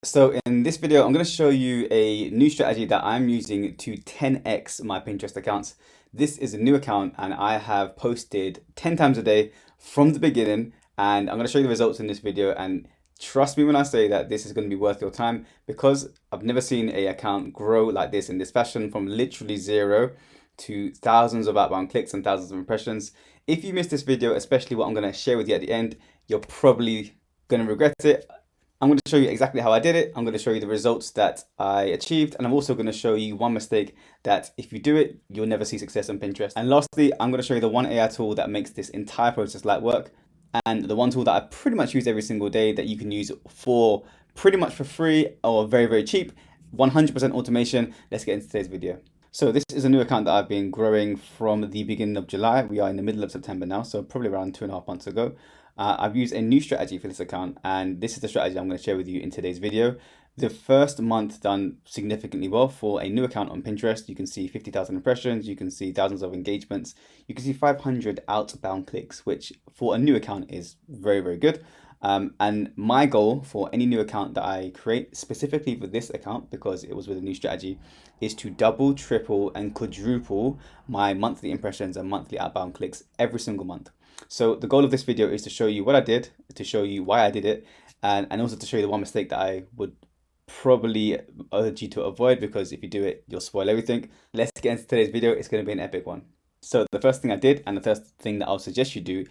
So in this video, I'm going to show you a new strategy that I'm using to 10x my Pinterest accounts. This is a new account and I have posted 10 times a day from the beginning, and I'm going to show you the results in this video. And trust me when I say that this is going to be worth your time, because I've never seen a account grow like this in this fashion, from literally zero to thousands of outbound clicks and thousands of impressions. If you missed this video, especially what I'm going to share with you at the end, you're probably going to regret it. I'm going to show you exactly how I did it. I'm going to show you the results that I achieved. And I'm also going to show you one mistake that if you do it, you'll never see success on Pinterest. And lastly, I'm going to show you the one AI tool that makes this entire process light work. And the one tool that I pretty much use every single day that you can use for pretty much for free or very, very cheap. 100% automation. Let's get into today's video. So this is a new account that I've been growing from the beginning of July. We are in the middle of September now, so probably around 2.5 months ago. I've used a new strategy for this account, and this is the strategy I'm going to share with you in today's video. The first month done significantly well for a new account on Pinterest. You can see 50,000 impressions, you can see thousands of engagements, you can see 500 outbound clicks, which for a new account is very, very good. And my goal for any new account that I create, specifically for this account, because it was with a new strategy, is to double, triple, and quadruple my monthly impressions and monthly outbound clicks every single month. So the goal of this video is to show you what I did, to show you why I did it, and also to show you the one mistake that I would probably urge you to avoid, because if you do it, you'll spoil everything. Let's get into today's video. It's going to be an epic one. So the first thing I did, and the first thing that I'll suggest you do,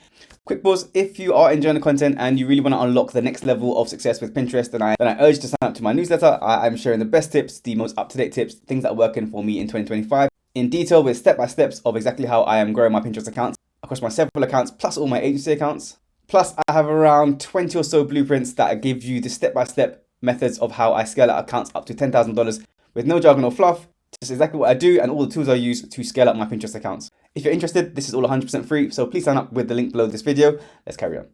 quick pause. If you are enjoying the content and you really want to unlock the next level of success with Pinterest, then I urge you to sign up to my newsletter. I'm sharing the best tips, the most up-to-date tips, things that are working for me in 2025, in detail, with step-by-steps of exactly how I am growing my Pinterest accounts across my several accounts, plus all my agency accounts. Plus, I have around 20 or so blueprints that give you the step-by-step methods of how I scale out accounts up to $10,000 with no jargon or fluff. Just exactly what I do and all the tools I use to scale up my Pinterest accounts. If you're interested, this is all 100% free, so please sign up with the link below this video. Let's carry on.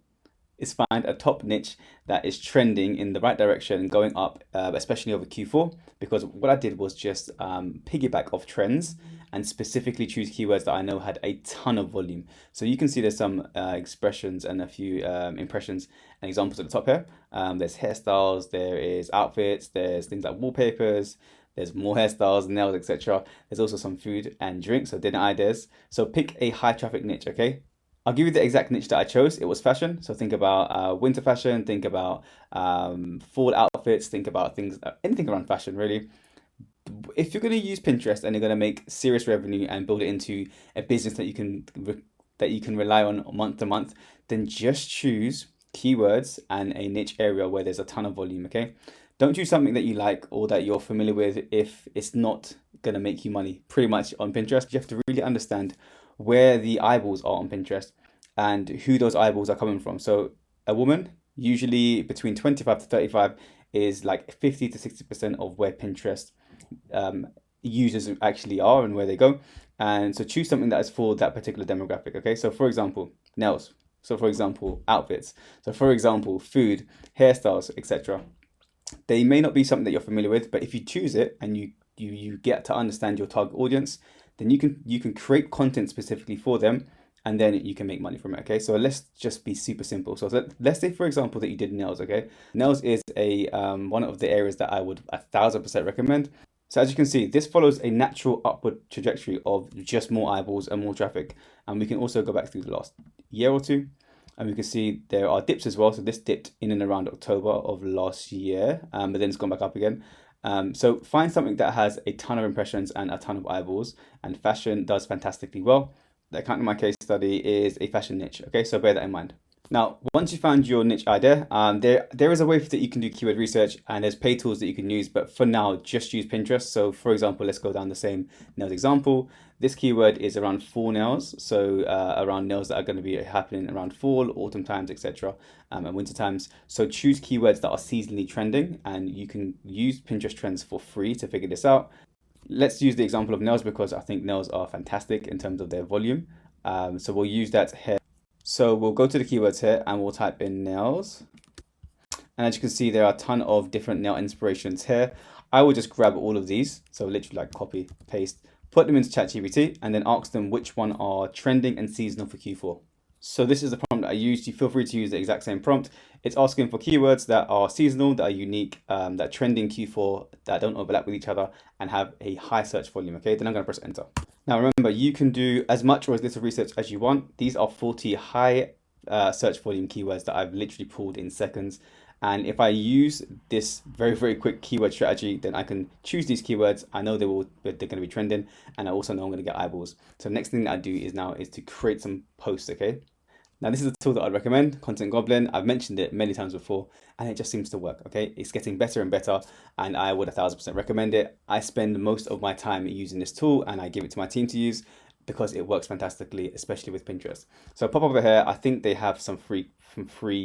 Is find a top niche that is trending in the right direction and going up, especially over Q4, because what I did was just piggyback off trends and specifically choose keywords that I know had a ton of volume. So you can see there's some expressions and a few impressions and examples at the top here. There's hairstyles, there is outfits, there's things like wallpapers, there's more hairstyles, nails, etc. There's also some food and drinks, so dinner ideas. So pick a high traffic niche, okay? I'll give you the exact niche that I chose. It was fashion. So think about winter fashion, think about fall outfits, think about things, anything around fashion, really. If you're going to use Pinterest and you're going to make serious revenue and build it into a business that you can rely on month to month, then just choose keywords and a niche area where there's a ton of volume, okay? Don't choose something that you like or that you're familiar with if it's not going to make you money pretty much on Pinterest. You have to really understand where the eyeballs are on Pinterest and who those eyeballs are coming from. So a woman, usually between 25 to 35, is like 50 to 60% of where Pinterest users actually are and where they go. And so choose something that is for that particular demographic, okay? So for example, nails. So for example, outfits. So for example, food, hairstyles, etc. They may not be something that you're familiar with, but if you choose it and you get to understand your target audience, then you can create content specifically for them, and then you can make money from it, okay? So let's just be super simple. So let's say, for example, that you did nails, okay? Nails is a one of the areas that I would 1,000% recommend. So as you can see, this follows a natural upward trajectory of just more eyeballs and more traffic. And we can also go back through the last year or two, and we can see there are dips as well. So this dipped in and around October of last year, but then it's gone back up again. So find something that has a ton of impressions and a ton of eyeballs, and fashion does fantastically well. The account in my case study is a fashion niche, okay? So bear that in mind. Now, once you found your niche idea, there is a way that you can do keyword research, and there's paid tools that you can use, but for now, just use Pinterest. So for example, let's go down the same nails example. This keyword is around fall nails, so around nails that are going to be happening around fall, autumn times, etc., and winter times. So choose keywords that are seasonally trending, and you can use Pinterest trends for free to figure this out. Let's use the example of nails because I think nails are fantastic in terms of their volume. So we'll use that here. So we'll go to the keywords here and we'll type in nails. And as you can see, there are a ton of different nail inspirations here. I will just grab all of these. So literally like copy, paste, put them into ChatGPT and then ask them which one are trending and seasonal for Q4. So this is the prompt that I used, you feel free to use the exact same prompt. It's asking for keywords that are seasonal, that are unique, that trend in Q4, that don't overlap with each other, and have a high search volume. Okay, then I'm going to press enter. Now remember, you can do as much or as little research as you want. These are 40 high search volume keywords that I've literally pulled in seconds. And if I use this very, very quick keyword strategy, then I can choose these keywords. I know they're going to be trending, and I also know I'm going to get eyeballs. So the next thing that I do is to create some posts, okay? Now this is a tool that I'd recommend, Content Goblin. I've mentioned it many times before, and it just seems to work, okay? It's getting better and better, and I would 1000% recommend it. I spend most of my time using this tool, and I give it to my team to use because it works fantastically, especially with Pinterest. So pop over here. I think they have some free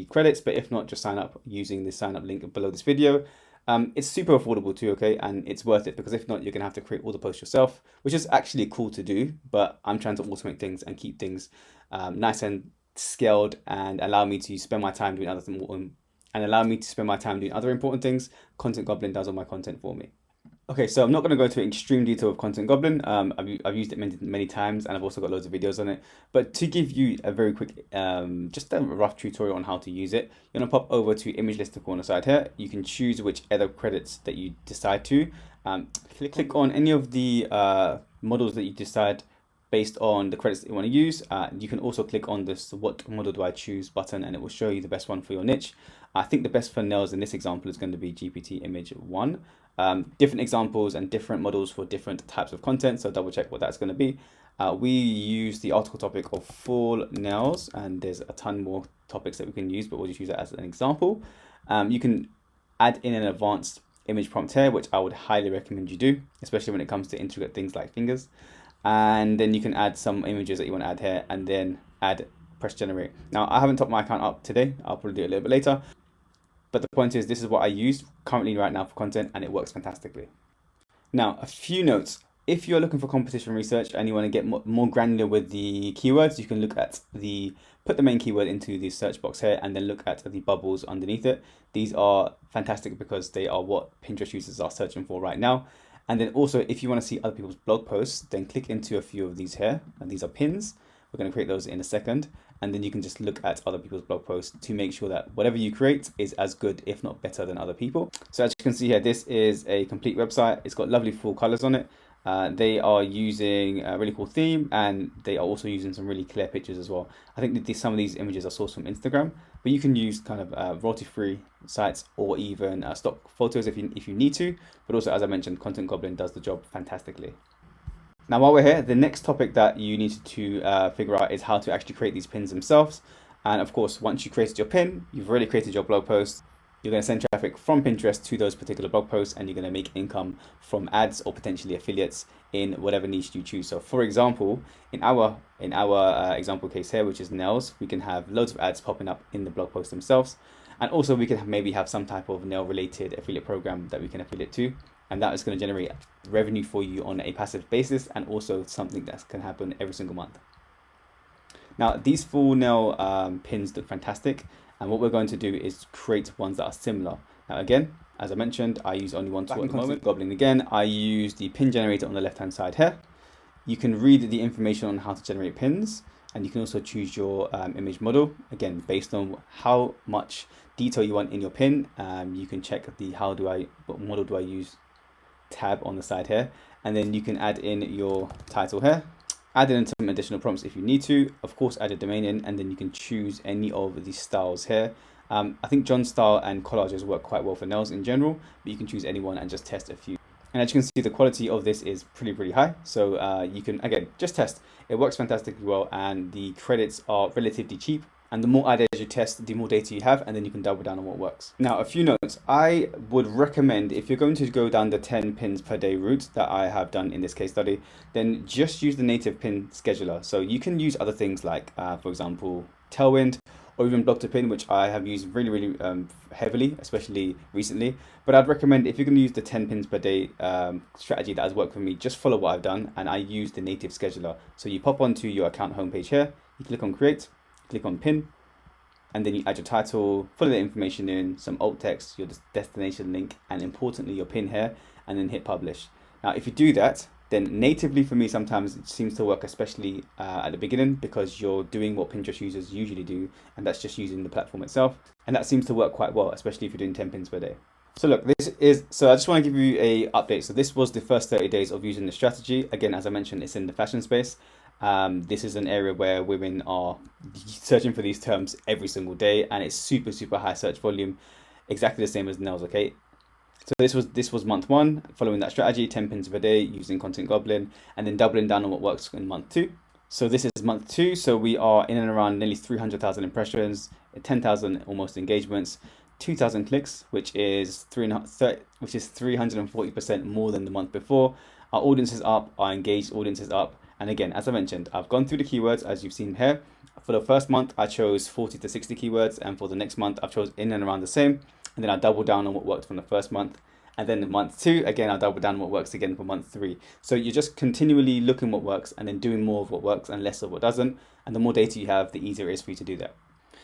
credits, but if not, just sign up using the sign up link below this video. It's super affordable too, okay? And it's worth it because if not, you're gonna have to create all the posts yourself, which is actually cool to do, but I'm trying to automate things and keep things nice and scaled and allow me to spend my time doing other important things. Content Goblin does all my content for me. Okay, so I'm not going to go into extreme detail of Content Goblin. I've used it many times, and I've also got loads of videos on it. But to give you a very quick, just a rough tutorial on how to use it, you're going to pop over to image lister corner side here. You can choose which other credits that you decide to. Click on any of the models that you decide based on the credits that you want to use. You can also click on this "What model do I choose" button, and it will show you the best one for your niche. I think the best for nails in this example is going to be GPT Image 1. Different examples and different models for different types of content, so double check what that's going to be. We use the article topic of fall nails, and there's a ton more topics that we can use, but we'll just use that as an example. You can add in an advanced image prompt here, which I would highly recommend you do, especially when it comes to intricate things like fingers. And then you can add some images that you want to add here, and then press generate. Now I haven't topped my account up today, I'll probably do it a little bit later. But the point is, this is what I use currently right now for content, and it works fantastically. Now, a few notes. If you're looking for competition research and you want to get more granular with the keywords, you can look at put the main keyword into the search box here and then look at the bubbles underneath it. These are fantastic because they are what Pinterest users are searching for right now. And then also, if you want to see other people's blog posts, then click into a few of these here, and these are pins. We're going to create those in a second, and then you can just look at other people's blog posts to make sure that whatever you create is as good, if not better, than other people. So as you can see here, this is a complete website. It's got lovely full colors on it. They are using a really cool theme, and they are also using some really clear pictures as well. I think that some of these images are sourced from Instagram, but you can use kind of royalty-free sites or even stock photos if you need to. But also, as I mentioned, Content Goblin does the job fantastically. Now, while we're here, the next topic that you need to figure out is how to actually create these pins themselves. And of course, once you created your pin, you've already created your blog post. You're going to send traffic from Pinterest to those particular blog posts, and you're going to make income from ads or potentially affiliates in whatever niche you choose. So for example, in our example case here, which is nails, we can have loads of ads popping up in the blog post themselves. And also we can maybe have some type of nail related affiliate program that we can affiliate to. And that is going to generate revenue for you on a passive basis, and also something that can happen every single month. Now, these full nail pins look fantastic. And what we're going to do is create ones that are similar. Now, again, as I mentioned, I use only one tool at the moment. Goblin again, I use the pin generator on the left-hand side here. You can read the information on how to generate pins, and you can also choose your image model. Again, based on how much detail you want in your pin, you can check the what model do I use tab on the side here, and then you can add in your title here, add in some additional prompts if you need to, of course add a domain in, and then you can choose any of the styles here. I think John style and collages work quite well for nails in general, but you can choose any one and just test a few. And as you can see, the quality of this is pretty high, so you can, again, just test. It works fantastically well, and the credits are relatively cheap. And the more ideas you test, the more data you have, and then you can double down on what works. Now, a few notes. I would recommend, if you're going to go down the 10 pins per day route that I have done in this case study, then just use the native pin scheduler. So you can use other things like, for example, Tailwind, or even Blog2Pin, which I have used really heavily, especially recently. But I'd recommend, if you're going to use the 10 pins per day strategy that has worked for me, just follow what I've done, and I use the native scheduler. So you pop onto your account homepage here, you click on create, click on pin, and then you add your title, follow the information in, some alt text, your destination link, and importantly your pin here, and then hit publish. Now if you do that, then natively for me sometimes it seems to work, especially at the beginning, because you're doing what Pinterest users usually do, and that's just using the platform itself. And that seems to work quite well, especially if you're doing 10 pins per day. So look, so I just want to give you a update. So this was the first 30 days of using the strategy. Again, as I mentioned, it's in the fashion space. This is an area where women are searching for these terms every single day, and it's super, super high search volume, exactly the same as nails, okay? So this was month one, following that strategy, 10 pins per day using Content Goblin, and then doubling down on what works in month two. So this is month two, so we are in and around nearly 300,000 impressions, 10,000 almost engagements, 2,000 clicks, which is 340% more than the month before. Our audience is up, our engaged audience is up. And again, as I mentioned, I've gone through the keywords as you've seen here. For the first month, I chose 40 to 60 keywords, and for the next month, I've chosen in and around the same. And then I double down on what worked from the first month. And then month two, again, I double down on what works again for month three. So you're just continually looking what works and then doing more of what works and less of what doesn't. And the more data you have, the easier it is for you to do that.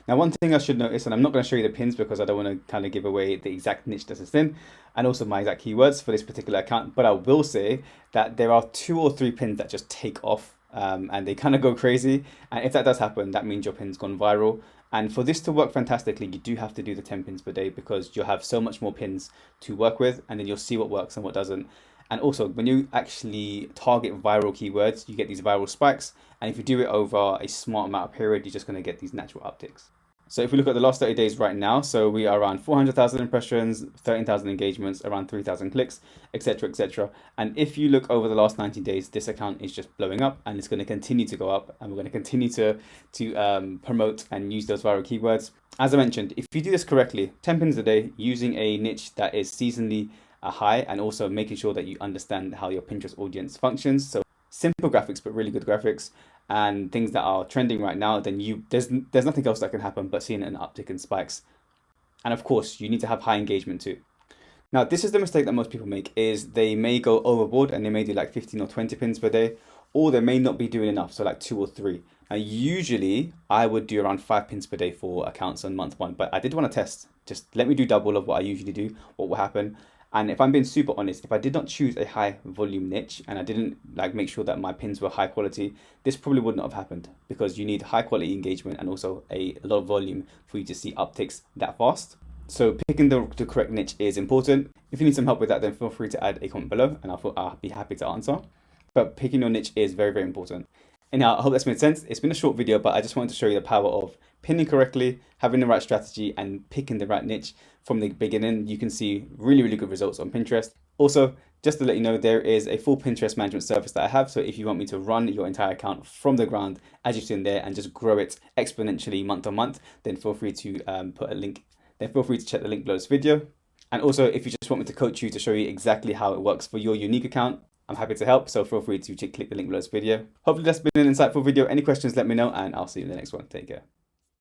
Now, one thing I should notice, and I'm not going to show you the pins because I don't want to kind of give away the exact niche that it's in and also my exact keywords for this particular account, but I will say that there are 2 or 3 pins that just take off and they kind of go crazy. And if that does happen, that means your pin's gone viral. And for this to work fantastically, you do have to do the 10 pins per day because you'll have so much more pins to work with, and then you'll see what works and what doesn't. And also, when you actually target viral keywords, you get these viral spikes. And if you do it over a smart amount of period, you're just going to get these natural upticks. So if we look at the last 30 days right now, so we are around 400,000 impressions, 13,000 engagements, around 3,000 clicks, etc., etc. And if you look over the last 90 days, this account is just blowing up, and it's going to continue to go up, and we're going to continue to promote and use those viral keywords. As I mentioned, if you do this correctly, 10 pins a day, using a niche that is seasonally high, and also making sure that you understand how your Pinterest audience functions. So simple graphics, but really good graphics, and things that are trending right now, then there's nothing else that can happen but seeing an uptick in spikes. And of course, you need to have high engagement too. Now, this is the mistake that most people make, is they may go overboard and they may do like 15 or 20 pins per day, or they may not be doing enough, so like 2 or 3. And usually I would do around 5 pins per day for accounts on month one, but I did want to test. Just let me do double of what I usually do, what will happen. And if I'm being super honest, if I did not choose a high volume niche and I didn't make sure that my pins were high quality, this probably would not have happened, because you need high quality engagement and also a lot of volume for you to see upticks that fast. So picking the correct niche is important. If you need some help with that, then feel free to add a comment below and I'll be happy to answer. But picking your niche is very, very important. Anyhow, I hope that's made sense. It's been a short video, but I just wanted to show you the power of pinning correctly, having the right strategy, and picking the right niche from the beginning. You can see really, really good results on Pinterest. Also, just to let you know, there is a full Pinterest management service that I have. So if you want me to run your entire account from the ground, as you've seen there, and just grow it exponentially month on month, then feel free to feel free to check the link below this video. And also, if you just want me to coach you to show you exactly how it works for your unique account, I'm happy to help, so feel free to click the link below this video. Hopefully that's been an insightful video. Any questions, let me know, and I'll see you in the next one. Take care.